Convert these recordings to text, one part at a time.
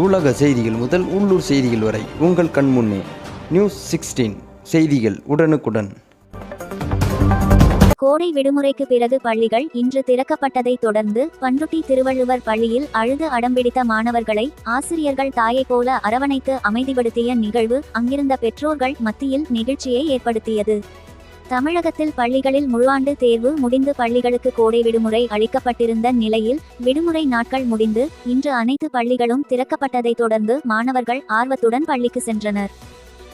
உலக செய்திகள் முதல் உள்ளூர் செய்திகள் வரை உங்கள் கண்முன்னே. நியூஸ் 16 செய்திகள் உடனுக்குடன். கோடை விடுமுறைக்கு பிறகு பள்ளிகள் இன்று திறக்கப்பட்டதை தொடர்ந்து பண்ருட்டி திருவள்ளுவர் பள்ளியில் அழுது அடம்பிடித்த மாணவர்களை ஆசிரியர்கள் தாயைப் போல அரவணைத்து அமைதிப்படுத்திய நிகழ்வு அங்கிருந்த பெற்றோர்கள் மத்தியில் நெகிழ்ச்சியை ஏற்படுத்தியது. தமிழகத்தில் பள்ளிகளில் முழுஆண்டு தேர்வு முடிந்து பள்ளிகளுக்கு கோடை விடுமுறை அளிக்கப்பட்டிருந்த நிலையில் விடுமுறை நாட்கள் முடிந்து இன்று அனைத்து பள்ளிகளும் திறக்கப்பட்டதை தொடர்ந்து மாணவர்கள் ஆர்வத்துடன் பள்ளிக்கு சென்றனர்.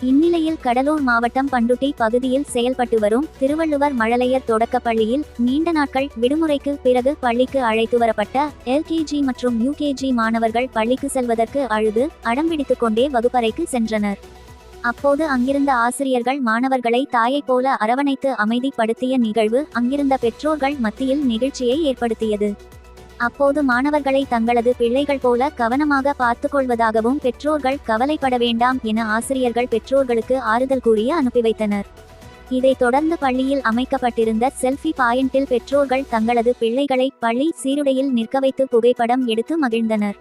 இந்நிலையில் கடலூர் மாவட்டம் பண்ருட்டி பகுதியில் செயல்பட்டு வரும் திருவள்ளுவர் மழலையர் தொடக்கப் பள்ளியில் நீண்ட நாட்கள் விடுமுறைக்கு பிறகு பள்ளிக்கு அழைத்து வரப்பட்ட LKG மற்றும் UKG மாணவர்கள் பள்ளிக்கு செல்வதற்கு அழுது அடம்பிடித்துக் கொண்டே வகுப்பறைக்கு சென்றனர். அப்போது அங்கிருந்த ஆசிரியர்கள் மாணவர்களை தாயைப் போல அரவணைத்து அமைதிப்படுத்திய நிகழ்வு அங்கிருந்த பெற்றோர்கள் மத்தியில் நெகிழ்ச்சியை ஏற்படுத்தியது. அப்போது மாணவர்களை தங்களது பிள்ளைகள் போல கவனமாக பார்த்துக்கொள்வதாகவும் பெற்றோர்கள் கவலைப்பட வேண்டாம் என ஆசிரியர்கள் பெற்றோர்களுக்கு ஆறுதல் கூறி அனுப்பி வைத்தனர். இதைத் தொடர்ந்து பள்ளியில் அமைக்கப்பட்டிருந்த செல்ஃபி பாயிண்டில் பெற்றோர்கள் தங்களது பிள்ளைகளை பள்ளி சீருடையில் நிற்க வைத்து புகைப்படம் எடுத்து மகிழ்ந்தனர்.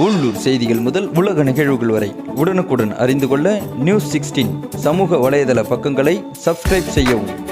உள்ளூர் செய்திகள் முதல் உலக நிகழ்வுகள் வரை உடனுக்குடன் அறிந்து கொள்ள நியூஸ் 16 சமூக வலைதள பக்கங்களை சப்ஸ்கிரைப் செய்யவும்.